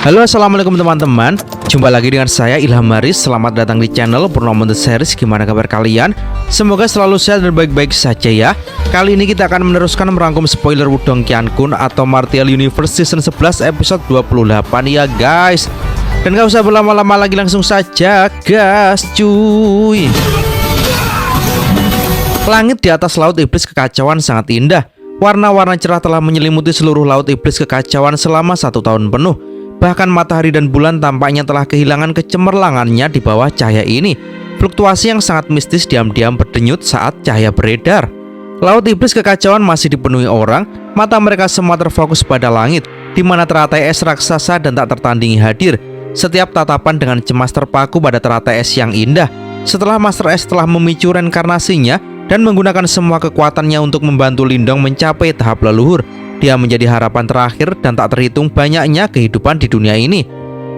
Halo, assalamualaikum teman-teman. Jumpa lagi dengan saya Ilham Haris. Selamat datang di channel Purnomo The Series. Gimana kabar kalian? Semoga selalu sehat dan baik-baik saja ya. Kali ini kita akan meneruskan merangkum spoiler Wudong Qiankun atau Martial Universe Season 11 episode 28 ya guys. Dan gak usah berlama-lama lagi, langsung saja gas cuy. Langit di atas laut iblis kekacauan sangat indah. Warna-warna cerah telah menyelimuti seluruh laut iblis kekacauan selama 1 tahun penuh. Bahkan matahari dan bulan tampaknya telah kehilangan kecemerlangannya di bawah cahaya ini. Fluktuasi yang sangat mistis diam-diam berdenyut saat cahaya beredar. Laut iblis kekacauan masih dipenuhi orang. Mata mereka semua terfokus pada langit, di mana teratai es raksasa dan tak tertandingi hadir. Setiap tatapan dengan cemas terpaku pada teratai es yang indah. Setelah Master S telah memicu reinkarnasinya dan menggunakan semua kekuatannya untuk membantu Lindong mencapai tahap leluhur, dia menjadi harapan terakhir dan tak terhitung banyaknya kehidupan di dunia ini.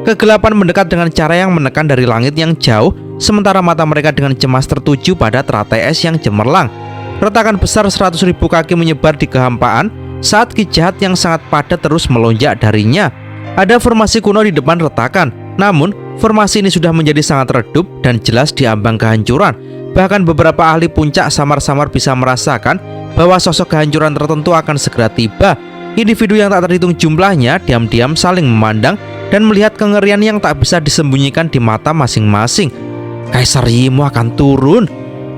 Kegelapan mendekat dengan cara yang menekan dari langit yang jauh, sementara mata mereka dengan cemas tertuju pada teratai es yang cemerlang. Retakan besar 100.000 kaki menyebar di kehampaan saat ki jahat yang sangat padat terus melonjak darinya. Ada formasi kuno di depan retakan, namun formasi ini sudah menjadi sangat redup dan jelas di ambang kehancuran. Bahkan beberapa ahli puncak samar-samar bisa merasakan bahwa sosok kehancuran tertentu akan segera tiba. Individu yang tak terhitung jumlahnya diam-diam saling memandang dan melihat kengerian yang tak bisa disembunyikan di mata masing-masing. Kaisar Yimo akan turun.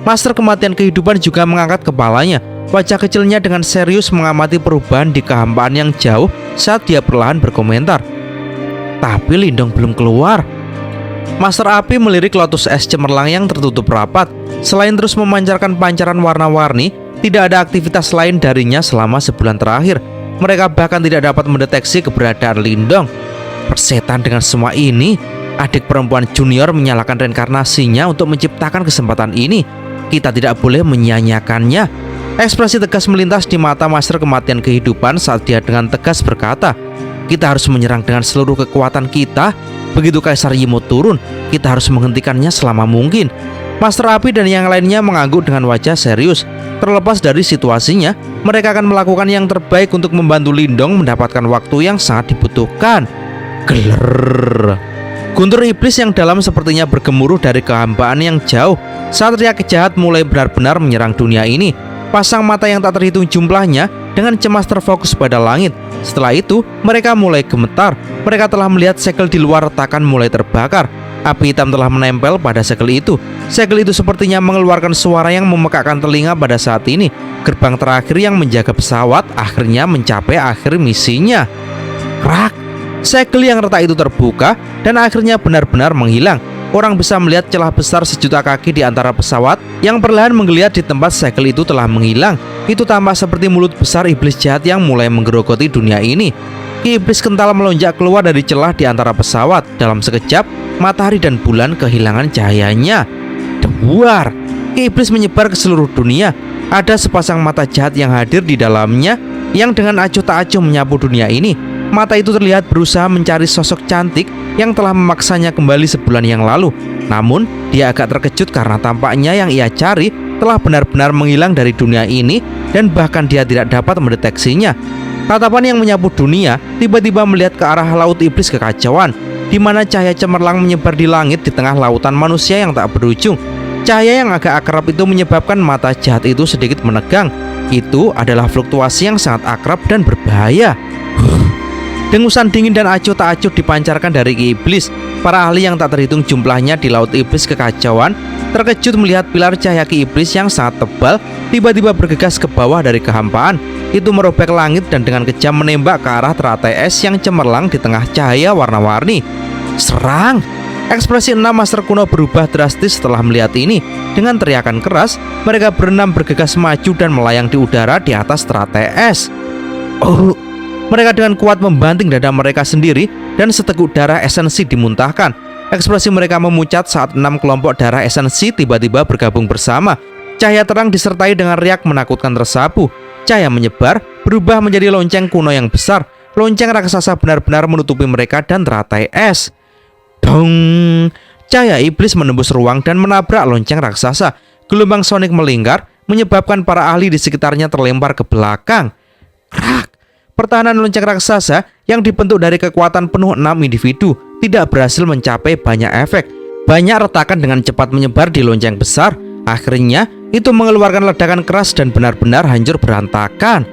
Master kematian kehidupan juga mengangkat kepalanya. Wajah kecilnya dengan serius mengamati perubahan di kehampaan yang jauh saat dia perlahan berkomentar. Tapi Lindong belum keluar. Master Api melirik lotus es cemerlang yang tertutup rapat. Selain terus memancarkan pancaran warna-warni, tidak ada aktivitas lain darinya selama sebulan terakhir. Mereka bahkan tidak dapat mendeteksi keberadaan Lindong. Persetan dengan semua ini, adik perempuan junior menyalakan reinkarnasinya untuk menciptakan kesempatan ini. Kita tidak boleh menyia-nyiakannya. Ekspresi tegas melintas di mata Master Kematian Kehidupan saat dia dengan tegas berkata, kita harus menyerang dengan seluruh kekuatan kita. Begitu Kaisar Yimo turun, kita harus menghentikannya selama mungkin. Master Api dan yang lainnya mengangguk dengan wajah serius. Terlepas dari situasinya, mereka akan melakukan yang terbaik untuk membantu Lindong mendapatkan waktu yang sangat dibutuhkan. Geler. Guntur iblis yang dalam sepertinya bergemuruh dari kehampaan yang jauh. Satria kejahat mulai benar-benar menyerang dunia ini. Pasang mata yang tak terhitung jumlahnya dengan cemas terfokus pada langit. Setelah itu, mereka mulai gemetar. Mereka telah melihat segel di luar retakan mulai terbakar. Api hitam telah menempel pada segel itu. Segel itu sepertinya mengeluarkan suara yang memekakkan telinga pada saat ini. Gerbang terakhir yang menjaga pesawat akhirnya mencapai akhir misinya. Krak! Segel yang retak itu terbuka dan akhirnya benar-benar menghilang. Orang bisa melihat celah besar 1.000.000 kaki di antara pesawat yang perlahan menggeliat di tempat segel itu telah menghilang. Itu tampak seperti mulut besar iblis jahat yang mulai menggerogoti dunia ini. Ki iblis kental melonjak keluar dari celah di antara pesawat. Dalam sekejap, matahari dan bulan kehilangan cahayanya. Duar! Ki iblis menyebar ke seluruh dunia. Ada sepasang mata jahat yang hadir di dalamnya, yang dengan acuh tak acuh menyapu dunia ini. Mata itu terlihat berusaha mencari sosok cantik yang telah memaksanya kembali sebulan yang lalu. Namun, dia agak terkejut karena tampaknya yang ia cari telah benar-benar menghilang dari dunia ini dan bahkan dia tidak dapat mendeteksinya. Tatapan yang menyapu dunia tiba-tiba melihat ke arah laut iblis kekacauan, di mana cahaya cemerlang menyebar di langit di tengah lautan manusia yang tak berujung. Cahaya yang agak akrab itu menyebabkan mata jahat itu sedikit menegang. Itu adalah fluktuasi yang sangat akrab dan berbahaya. Dengusan dingin dan acuh tak acuh dipancarkan dari Ki Iblis. Para ahli yang tak terhitung jumlahnya di laut iblis kekacauan terkejut melihat pilar cahaya Ki Iblis yang sangat tebal tiba-tiba bergegas ke bawah dari kehampaan. Itu merobek langit dan dengan kejam menembak ke arah teratai es yang cemerlang di tengah cahaya warna-warni. Serang! Ekspresi 6 master kuno berubah drastis setelah melihat ini. Dengan teriakan keras, mereka berenam bergegas maju dan melayang di udara di atas teratai es. Mereka dengan kuat membanting dada mereka sendiri dan seteguk darah esensi dimuntahkan. Ekspresi mereka memucat saat 6 kelompok darah esensi tiba-tiba bergabung bersama. Cahaya terang disertai dengan riak menakutkan tersapu. Cahaya menyebar, berubah menjadi lonceng kuno yang besar. Lonceng raksasa benar-benar menutupi mereka dan teratai es. Dong! Cahaya iblis menembus ruang dan menabrak lonceng raksasa. Gelombang sonik melingkar, menyebabkan para ahli di sekitarnya terlempar ke belakang. Krak! Pertahanan lonceng raksasa yang dibentuk dari kekuatan penuh 6 individu tidak berhasil mencapai banyak efek. Banyak retakan dengan cepat menyebar di lonceng besar. Akhirnya itu mengeluarkan ledakan keras dan benar-benar hancur berantakan.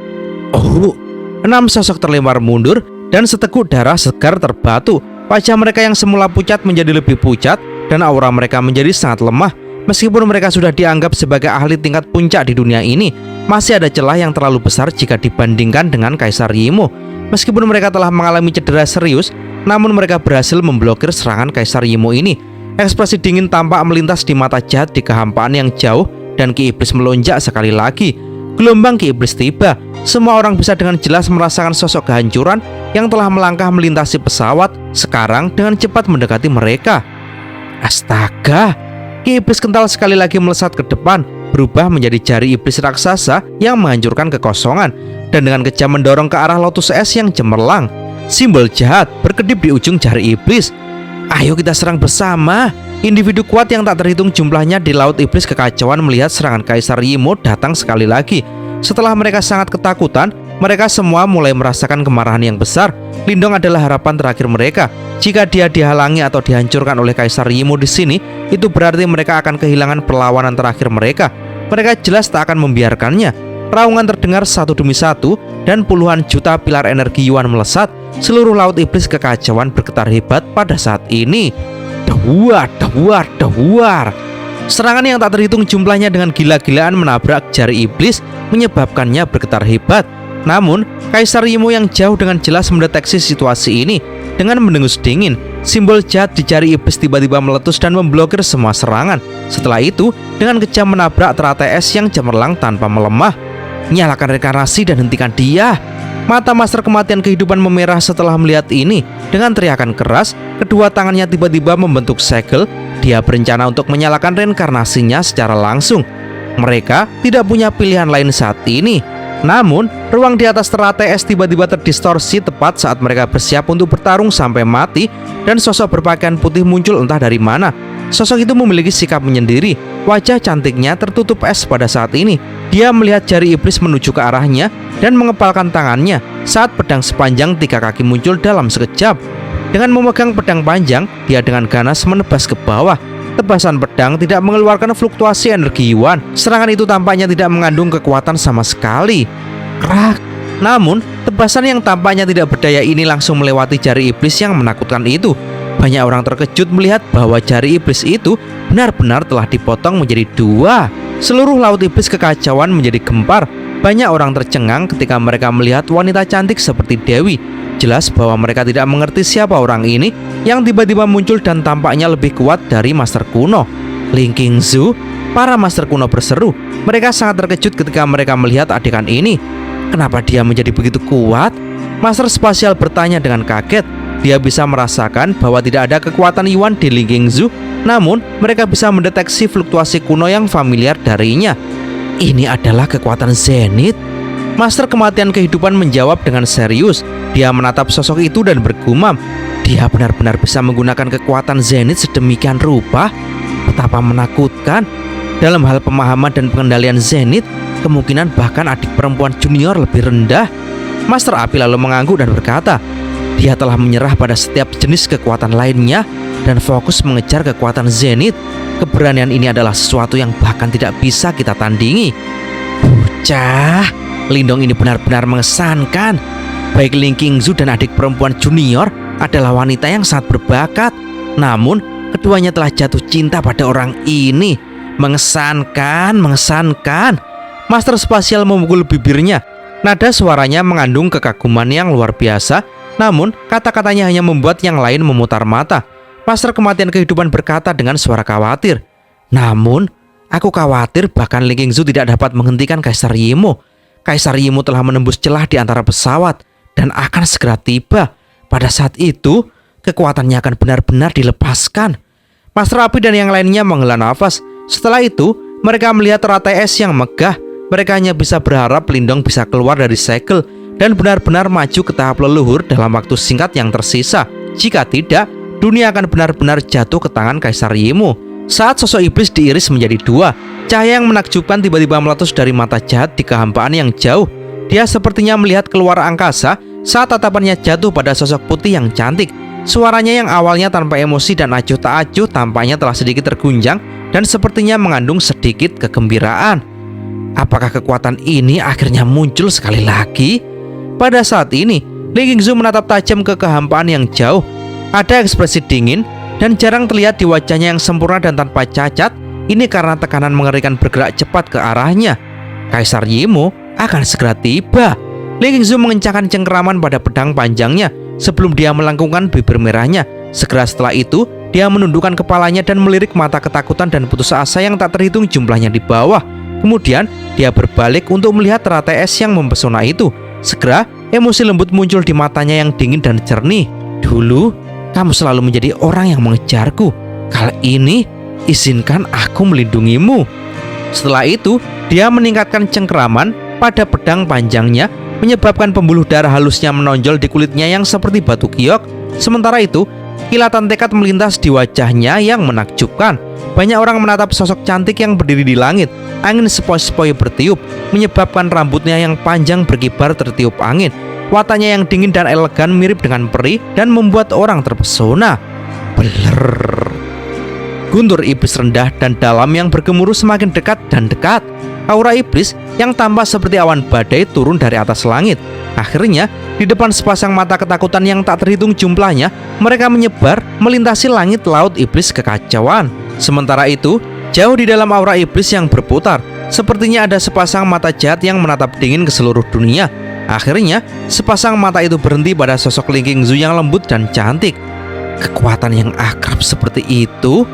Oh, 6 sosok terlempar mundur dan seteguk darah segar terbatu. Wajah mereka yang semula pucat menjadi lebih pucat dan aura mereka menjadi sangat lemah. Meskipun mereka sudah dianggap sebagai ahli tingkat puncak di dunia ini, masih ada celah yang terlalu besar jika dibandingkan dengan Kaisar Yimo. Meskipun mereka telah mengalami cedera serius, namun mereka berhasil memblokir serangan Kaisar Yimo ini. Ekspresi dingin tampak melintas di mata jahat di kehampaan yang jauh dan Ki Iblis melonjak sekali lagi. Gelombang Ki Iblis tiba. Semua orang bisa dengan jelas merasakan sosok kehancuran yang telah melangkah melintasi pesawat sekarang dengan cepat mendekati mereka. Astaga! Ki Iblis kental sekali lagi melesat ke depan, berubah menjadi jari iblis raksasa yang menghancurkan kekosongan dan dengan kejam mendorong ke arah lotus es yang cemerlang. Simbol jahat berkedip di ujung jari iblis. Ayo kita serang bersama. Individu kuat yang tak terhitung jumlahnya di Laut Iblis kekacauan melihat serangan Kaisar Yimo datang sekali lagi. Setelah mereka sangat ketakutan, mereka semua mulai merasakan kemarahan yang besar. Lindong adalah harapan terakhir mereka. Jika dia dihalangi atau dihancurkan oleh Kaisar Yimo di sini, itu berarti mereka akan kehilangan perlawanan terakhir mereka. Mereka jelas tak akan membiarkannya. Raungan terdengar satu demi satu dan puluhan juta pilar energi Yuan melesat. Seluruh Laut Iblis kekacauan bergetar hebat pada saat ini. Dawar, dawar, dawar. Serangan yang tak terhitung jumlahnya dengan gila-gilaan menabrak jari iblis menyebabkannya bergetar hebat. Namun, Kaisar Yimo yang jauh dengan jelas mendeteksi situasi ini. Dengan mendengus dingin, simbol jahat di jari iblis tiba-tiba meletus dan memblokir semua serangan. Setelah itu, dengan kejam menabrak teratai es yang cemerlang tanpa melemah. Nyalakan reinkarnasi dan hentikan dia. Mata Master Kematian Kehidupan memerah setelah melihat ini. Dengan teriakan keras, kedua tangannya tiba-tiba membentuk segel. Dia berencana untuk menyalakan reinkarnasinya secara langsung. Mereka tidak punya pilihan lain saat ini. Namun, ruang di atas teratai es tiba-tiba terdistorsi tepat saat mereka bersiap untuk bertarung sampai mati. Dan sosok berpakaian putih muncul entah dari mana. Sosok itu memiliki sikap menyendiri. Wajah cantiknya tertutup es pada saat ini. Dia melihat jari iblis menuju ke arahnya dan mengepalkan tangannya saat pedang sepanjang 3 kaki muncul dalam sekejap. Dengan memegang pedang panjang, dia dengan ganas menebas ke bawah. Tebasan pedang tidak mengeluarkan fluktuasi energi Yuan. Serangan itu tampaknya tidak mengandung kekuatan sama sekali. Krak. Namun, tebasan yang tampaknya tidak berdaya ini langsung melewati jari iblis yang menakutkan itu. Banyak orang terkejut melihat bahwa jari iblis itu benar-benar telah dipotong menjadi 2. Seluruh Laut Iblis kekacauan menjadi gempar. Banyak orang tercengang ketika mereka melihat wanita cantik seperti Dewi. Jelas bahwa mereka tidak mengerti siapa orang ini yang tiba-tiba muncul dan tampaknya lebih kuat dari Master Kuno. Ling Qingzu, para Master Kuno berseru. Mereka sangat terkejut ketika mereka melihat adegan ini. Kenapa dia menjadi begitu kuat? Master Spasial bertanya dengan kaget. Dia bisa merasakan bahwa tidak ada kekuatan Yuan di Ling Qingzu, namun mereka bisa mendeteksi fluktuasi kuno yang familiar darinya. Ini adalah kekuatan Zenith. Master Kematian Kehidupan menjawab dengan serius. Dia menatap sosok itu dan bergumam. Dia benar-benar bisa menggunakan kekuatan Zenith sedemikian rupa. Betapa menakutkan. Dalam hal pemahaman dan pengendalian Zenith, kemungkinan bahkan adik perempuan junior lebih rendah. Master Api lalu mengangguk dan berkata, dia telah menyerah pada setiap jenis kekuatan lainnya dan fokus mengejar kekuatan Zenith. Keberanian ini adalah sesuatu yang bahkan tidak bisa kita tandingi. Bocah, Lindong ini benar-benar mengesankan. Baik Ling Qingzu dan adik perempuan junior adalah wanita yang sangat berbakat. Namun, keduanya telah jatuh cinta pada orang ini. Mengesankan, mengesankan. Master Spasial memukul bibirnya. Nada suaranya mengandung kekaguman yang luar biasa. Namun, kata-katanya hanya membuat yang lain memutar mata. Master Kematian Kehidupan berkata dengan suara khawatir. Namun, aku khawatir bahkan Ling Qingzu tidak dapat menghentikan Kaisar Yimo. Kaisar Yimo telah menembus celah di antara pesawat dan akan segera tiba. Pada saat itu, kekuatannya akan benar-benar dilepaskan. Master Api dan yang lainnya menghela nafas. Setelah itu, mereka melihat teratai es yang megah. Mereka hanya bisa berharap Lindong bisa keluar dari segel dan benar-benar maju ke tahap leluhur dalam waktu singkat yang tersisa. Jika tidak, dunia akan benar-benar jatuh ke tangan Kaisar Yimo. Saat sosok iblis diiris menjadi 2, cahaya yang menakjubkan tiba-tiba meletus dari mata jahat di kehampaan yang jauh. Dia sepertinya melihat keluar angkasa saat tatapannya jatuh pada sosok putih yang cantik. Suaranya yang awalnya tanpa emosi dan acuh tak acuh tampaknya telah sedikit tergunjang dan sepertinya mengandung sedikit kegembiraan. Apakah kekuatan ini akhirnya muncul sekali lagi? Pada saat ini, Lee King-su menatap tajam ke kehampaan yang jauh. Ada ekspresi dingin dan jarang terlihat di wajahnya yang sempurna dan tanpa cacat. Ini karena tekanan mengerikan bergerak cepat ke arahnya. Kaisar Yimo akan segera tiba. Lee King-su mengencangkan cengkeraman pada pedang panjangnya sebelum dia melengkungkan bibir merahnya. Segera setelah itu, dia menundukkan kepalanya dan melirik mata ketakutan dan putus asa yang tak terhitung jumlahnya di bawah. Kemudian, dia berbalik untuk melihat teratai es yang mempesona itu. Segera, emosi lembut muncul di matanya yang dingin dan jernih. Dulu, kamu selalu menjadi orang yang mengejarku. Kali ini, izinkan aku melindungimu. Setelah itu, dia meningkatkan cengkeraman pada pedang panjangnya, menyebabkan pembuluh darah halusnya menonjol di kulitnya yang seperti batu giok. Sementara itu, kilatan tekad melintas di wajahnya yang menakjubkan. Banyak orang menatap sosok cantik yang berdiri di langit. Angin sepoi-sepoi bertiup, menyebabkan rambutnya yang panjang berkibar tertiup angin. Wataknya yang dingin dan elegan mirip dengan peri dan membuat orang terpesona. Beler. Guntur iblis rendah dan dalam yang bergemuruh semakin dekat dan dekat. Aura iblis yang tampak seperti awan badai turun dari atas langit. Akhirnya, di depan sepasang mata ketakutan yang tak terhitung jumlahnya, mereka menyebar melintasi langit laut iblis kekacauan. Sementara itu, jauh di dalam aura iblis yang berputar, sepertinya ada sepasang mata jahat yang menatap dingin ke seluruh dunia. Akhirnya, sepasang mata itu berhenti pada sosok Lee King-su yang lembut dan cantik. Kekuatan yang akrab seperti itu.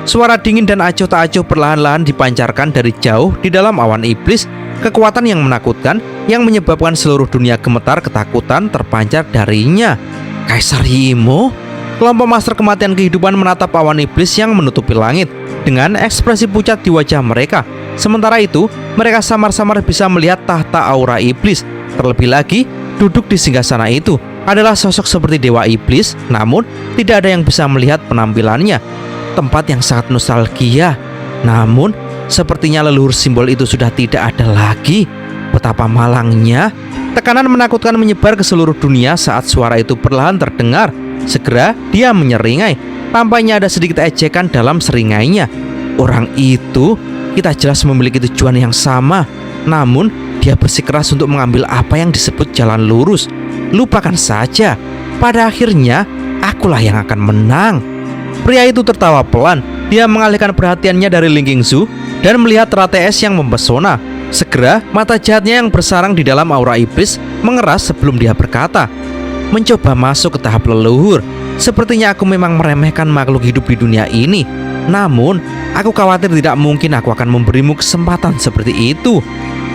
Suara dingin dan acuh tak acuh perlahan-lahan dipancarkan dari jauh di dalam awan iblis. Kekuatan yang menakutkan yang menyebabkan seluruh dunia gemetar ketakutan terpancar darinya. Kaisar Yimo? Kelompok master kematian kehidupan menatap awan iblis yang menutupi langit dengan ekspresi pucat di wajah mereka. Sementara itu, mereka samar-samar bisa melihat tahta aura iblis. Terlebih lagi, duduk di singgasana itu adalah sosok seperti dewa iblis, namun tidak ada yang bisa melihat penampilannya. Tempat yang sangat nostalgia. Namun, sepertinya leluhur simbol itu sudah tidak ada lagi. Betapa malangnya. Tekanan menakutkan menyebar ke seluruh dunia saat suara itu perlahan terdengar. Segera, dia menyeringai. Tampaknya ada sedikit ejekan dalam seringainya. Orang itu, kita jelas memiliki tujuan yang sama. Namun, dia bersikeras untuk mengambil apa yang disebut jalan lurus. Lupakan saja. Pada akhirnya, akulah yang akan menang. Pria itu tertawa pelan. Dia mengalihkan perhatiannya dari Lee King-su dan melihat teratai es yang mempesona. Segera, mata jahatnya yang bersarang di dalam aura iblis mengeras sebelum dia berkata, mencoba masuk ke tahap leluhur. Sepertinya aku memang meremehkan makhluk hidup di dunia ini. Namun, aku khawatir tidak mungkin aku akan memberimu kesempatan seperti itu.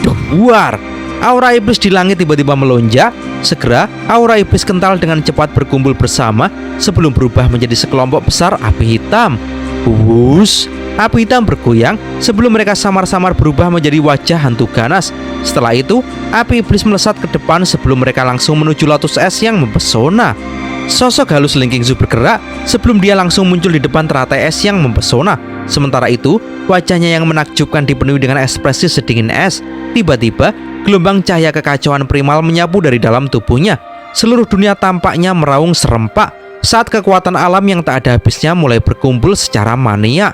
Duar! Aura iblis di langit tiba-tiba melonjak. Segera, aura iblis kental dengan cepat berkumpul bersama sebelum berubah menjadi sekelompok besar api hitam. Wush! Api hitam bergoyang sebelum mereka samar-samar berubah menjadi wajah hantu ganas. Setelah itu, api iblis melesat ke depan sebelum mereka langsung menuju lotus es yang mempesona. Sosok halus Lee King-su bergerak sebelum dia langsung muncul di depan teratai es yang mempesona. Sementara itu, wajahnya yang menakjubkan dipenuhi dengan ekspresi sedingin es. Tiba-tiba, gelombang cahaya kekacauan primal menyapu dari dalam tubuhnya. Seluruh dunia tampaknya meraung serempak saat kekuatan alam yang tak ada habisnya mulai berkumpul secara mania.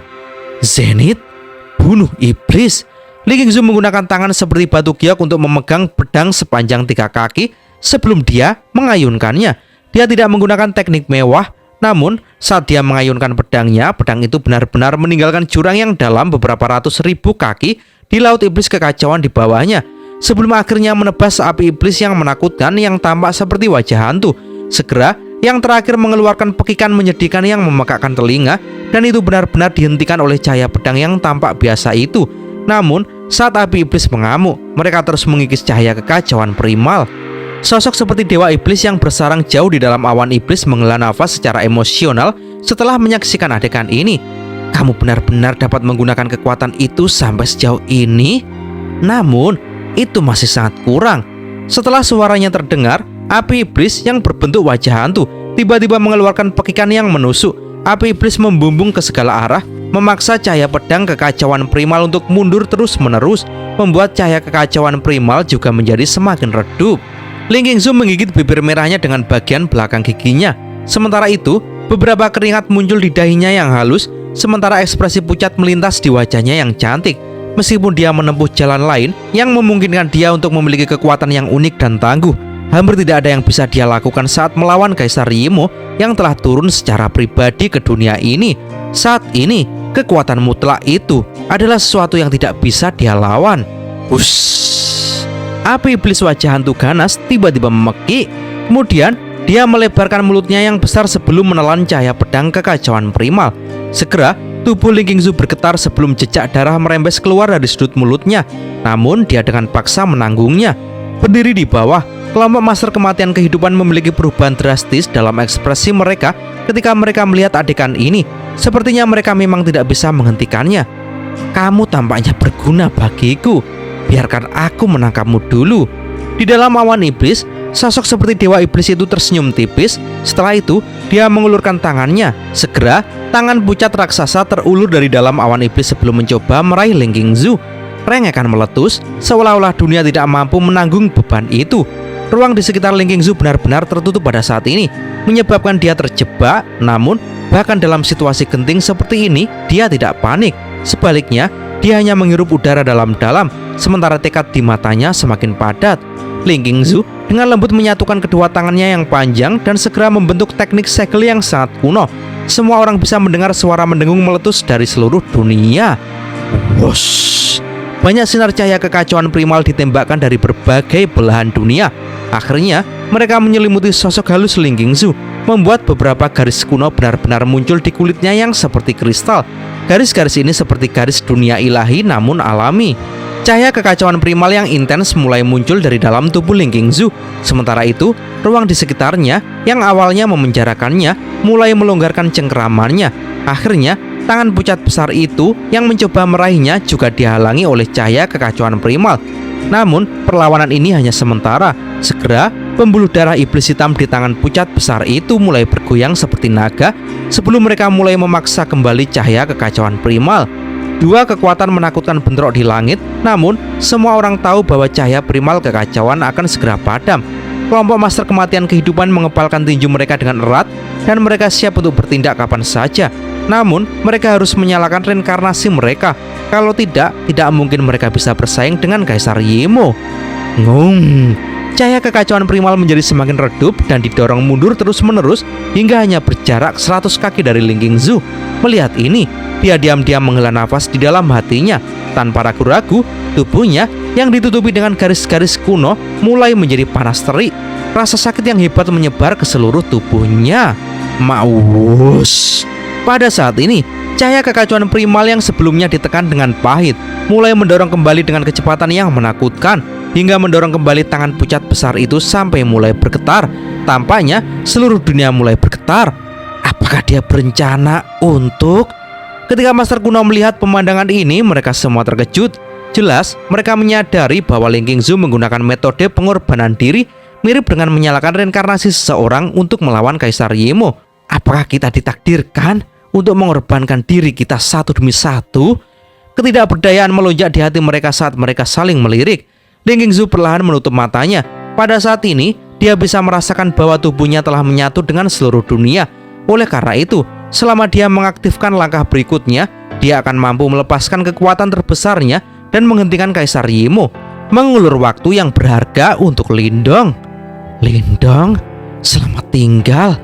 Zenith, bunuh iblis. Lee King-su menggunakan tangan seperti batu giok untuk memegang pedang sepanjang 3 kaki sebelum dia mengayunkannya. Dia tidak menggunakan teknik mewah, namun saat dia mengayunkan pedangnya, pedang itu benar-benar meninggalkan jurang yang dalam beberapa ratus ribu kaki di laut iblis kekacauan di bawahnya, sebelum akhirnya menebas api iblis yang menakutkan yang tampak seperti wajah hantu. Segera, yang terakhir mengeluarkan pekikan menyedihkan yang memekakkan telinga, dan itu benar-benar dihentikan oleh cahaya pedang yang tampak biasa itu. Namun, saat api iblis mengamuk, mereka terus mengikis cahaya kekacauan primal. Sosok seperti dewa iblis yang bersarang jauh di dalam awan iblis menghela nafas secara emosional setelah menyaksikan adegan ini. Kamu benar-benar dapat menggunakan kekuatan itu sampai sejauh ini? Namun, itu masih sangat kurang. Setelah suaranya terdengar, api iblis yang berbentuk wajah hantu tiba-tiba mengeluarkan pekikan yang menusuk. Api iblis membumbung ke segala arah, memaksa cahaya pedang kekacauan primal untuk mundur terus-menerus, membuat cahaya kekacauan primal juga menjadi semakin redup. Ling Qingzu menggigit bibir merahnya dengan bagian belakang giginya. Sementara itu, beberapa keringat muncul di dahinya yang halus, sementara ekspresi pucat melintas di wajahnya yang cantik. Meskipun dia menempuh jalan lain yang memungkinkan dia untuk memiliki kekuatan yang unik dan tangguh, hampir tidak ada yang bisa dia lakukan saat melawan Kaisar Yimo yang telah turun secara pribadi ke dunia ini. Saat ini, kekuatan mutlak itu adalah sesuatu yang tidak bisa dia lawan. Hush. Api iblis wajah hantu ganas tiba-tiba memekik. Kemudian dia melebarkan mulutnya yang besar sebelum menelan cahaya pedang kekacauan primal. Segera tubuh Ling Qingzu bergetar sebelum jejak darah merembes keluar dari sudut mulutnya. Namun dia dengan paksa menanggungnya. Berdiri di bawah, kelompok Master Kematian Kehidupan memiliki perubahan drastis dalam ekspresi mereka ketika mereka melihat adegan ini. Sepertinya mereka memang tidak bisa menghentikannya. Kamu tampaknya berguna bagiku. Biarkan aku menangkapmu dulu. Di dalam awan iblis, sosok seperti dewa iblis itu tersenyum tipis. Setelah itu, dia mengulurkan tangannya. Segera, tangan pucat raksasa terulur dari dalam awan iblis sebelum mencoba meraih Ling Qingzu. Rengekan meletus, seolah-olah dunia tidak mampu menanggung beban itu. Ruang di sekitar Ling Qingzu benar-benar tertutup pada saat ini, menyebabkan dia terjebak. Namun, bahkan dalam situasi genting seperti ini, dia tidak panik. Sebaliknya, dia hanya menghirup udara dalam-dalam, sementara tekad di matanya semakin padat. Ling Qingzu dengan lembut menyatukan kedua tangannya yang panjang dan segera membentuk teknik segel yang sangat kuno. Semua orang bisa mendengar suara mendengung meletus dari seluruh dunia. Wush. Banyak sinar cahaya kekacauan primal ditembakkan dari berbagai belahan dunia. Akhirnya, mereka menyelimuti sosok halus Ling Qingzu, membuat beberapa garis kuno benar-benar muncul di kulitnya yang seperti kristal. Garis-garis ini seperti garis dunia ilahi namun alami. Cahaya kekacauan primal yang intens mulai muncul dari dalam tubuh Ling Qingzu. Sementara itu, ruang di sekitarnya yang awalnya memenjarakannya mulai melonggarkan cengkeramannya. Akhirnya, tangan pucat besar itu yang mencoba meraihnya juga dihalangi oleh cahaya kekacauan primal. Namun, perlawanan ini hanya sementara. Segera, pembuluh darah iblis hitam di tangan pucat besar itu mulai bergoyang seperti naga sebelum mereka mulai memaksa kembali cahaya kekacauan primal. Dua kekuatan menakutkan bentrok di langit, namun semua orang tahu bahwa cahaya primal kekacauan akan segera padam. Kelompok Master Kematian Kehidupan mengepalkan tinju mereka dengan erat dan mereka siap untuk bertindak kapan saja. Namun, mereka harus menyalakan reinkarnasi mereka. Kalau tidak mungkin mereka bisa bersaing dengan Kaisar Yimo. Cahaya kekacauan primal menjadi semakin redup dan didorong mundur terus-menerus hingga hanya berjarak 100 kaki dari Ling Qingzu. Melihat ini, dia diam-diam menghela nafas di dalam hatinya. Tanpa ragu-ragu, tubuhnya yang ditutupi dengan garis-garis kuno mulai menjadi panas terik. Rasa sakit yang hebat menyebar ke seluruh tubuhnya. Maus. Pada saat ini, cahaya kekacauan primal yang sebelumnya ditekan dengan pahit mulai mendorong kembali dengan kecepatan yang menakutkan, hingga mendorong kembali tangan pucat besar itu sampai mulai bergetar. Tampaknya seluruh dunia mulai bergetar. Apakah dia berencana untuk... Ketika Master Kuno melihat pemandangan ini, mereka semua terkejut. Jelas, mereka menyadari bahwa Ling Qingzu menggunakan metode pengorbanan diri mirip dengan menyalakan reinkarnasi seseorang untuk melawan Kaisar Yimo. Apakah kita ditakdirkan untuk mengorbankan diri kita satu demi satu? Ketidakberdayaan melonjak di hati mereka saat mereka saling melirik. Ling Qingzu perlahan menutup matanya. Pada saat ini, dia bisa merasakan bahwa tubuhnya telah menyatu dengan seluruh dunia. Oleh karena itu, selama dia mengaktifkan langkah berikutnya, dia akan mampu melepaskan kekuatan terbesarnya dan menghentikan Kaisar Yimo, mengulur waktu yang berharga untuk Lindong. Lindong, selamat tinggal.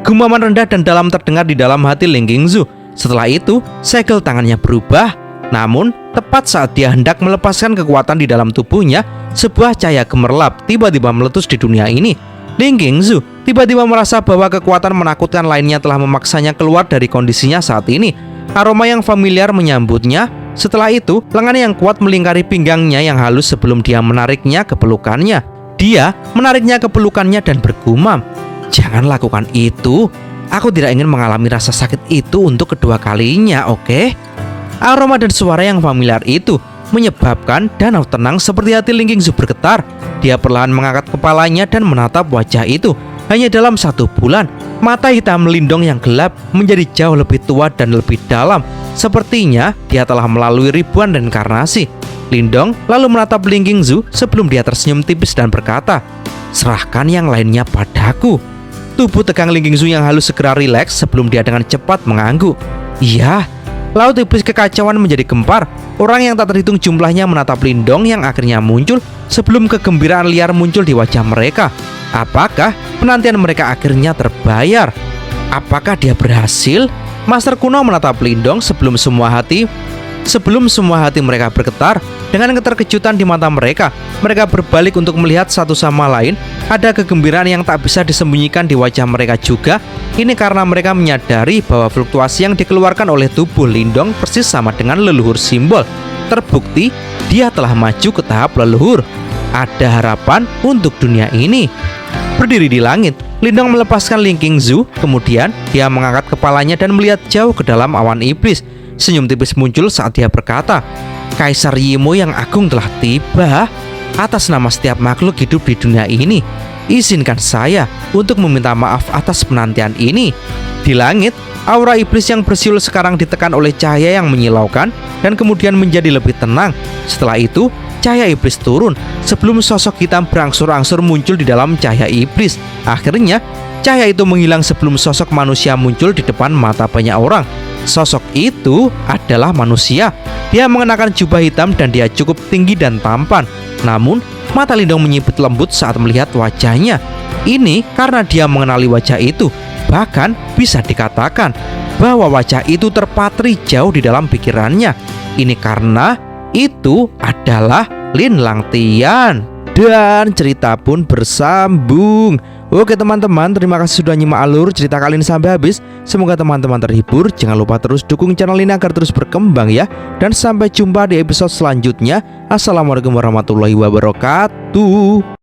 Gumaman rendah dan dalam terdengar di dalam hati Ling Qingzu. Setelah itu, segel tangannya berubah. Namun, tepat saat dia hendak melepaskan kekuatan di dalam tubuhnya, sebuah cahaya gemerlap tiba-tiba meletus di dunia ini. Ling Qingzu tiba-tiba merasa bahwa kekuatan menakutkan lainnya telah memaksanya keluar dari kondisinya saat ini. Aroma yang familiar menyambutnya. Setelah itu, lengan yang kuat melingkari pinggangnya yang halus sebelum dia menariknya ke pelukannya. Dia menariknya ke pelukannya dan bergumam, "Jangan lakukan itu. Aku tidak ingin mengalami rasa sakit itu untuk kedua kalinya, oke?" Aroma dan suara yang familiar itu menyebabkan danau tenang seperti hati Ling Qingzu bergetar. Dia perlahan mengangkat kepalanya dan menatap wajah itu. Hanya dalam 1 bulan, mata hitam Lindong yang gelap menjadi jauh lebih tua dan lebih dalam. Sepertinya dia telah melalui ribuan reinkarnasi. Lindong lalu menatap Ling Qingzu sebelum dia tersenyum tipis dan berkata, serahkan yang lainnya padaku. Tubuh tegang Ling Qingzu yang halus segera rileks sebelum dia dengan cepat mengangguk. Iya, Laut Iblis Kekacauan menjadi gempar. Orang yang tak terhitung jumlahnya menatap Lindong yang akhirnya muncul sebelum kegembiraan liar muncul di wajah mereka. Apakah penantian mereka akhirnya terbayar? Apakah dia berhasil? Master kuno menatap Lindong sebelum semua hati mereka bergetar. Dengan keterkejutan di mata mereka berbalik untuk melihat satu sama lain. Ada kegembiraan yang tak bisa disembunyikan di wajah mereka juga. Ini karena mereka menyadari bahwa fluktuasi yang dikeluarkan oleh tubuh Lindong persis sama dengan leluhur simbol. Terbukti dia telah maju ke tahap leluhur. Ada harapan untuk dunia ini. Berdiri di langit, Lindong melepaskan Ling Qingzu. Kemudian dia mengangkat kepalanya dan melihat jauh ke dalam awan iblis. Senyum tipis muncul saat dia berkata, Kaisar Yimo yang agung telah tiba. Atas nama setiap makhluk hidup di dunia ini, izinkan saya untuk meminta maaf atas penantian ini. Di langit, aura iblis yang bersiul sekarang ditekan oleh cahaya yang menyilaukan dan kemudian menjadi lebih tenang. Setelah itu, cahaya iblis turun sebelum sosok hitam berangsur-angsur muncul di dalam cahaya iblis. Akhirnya, cahaya itu menghilang sebelum sosok manusia muncul di depan mata banyak orang. Sosok itu adalah manusia. Dia mengenakan jubah hitam dan dia cukup tinggi dan tampan. Namun, mata Lindong menyipit lembut saat melihat wajahnya. Ini karena dia mengenali wajah itu. Bahkan bisa dikatakan bahwa wajah itu terpatri jauh di dalam pikirannya. Ini karena itu adalah Lin Langtian. Dan cerita pun bersambung. Oke teman-teman, terima kasih sudah nyimak alur cerita kali ini sampai habis. Semoga teman-teman terhibur. Jangan lupa terus dukung channel ini agar terus berkembang ya. Dan sampai jumpa di episode selanjutnya. Assalamualaikum warahmatullahi wabarakatuh.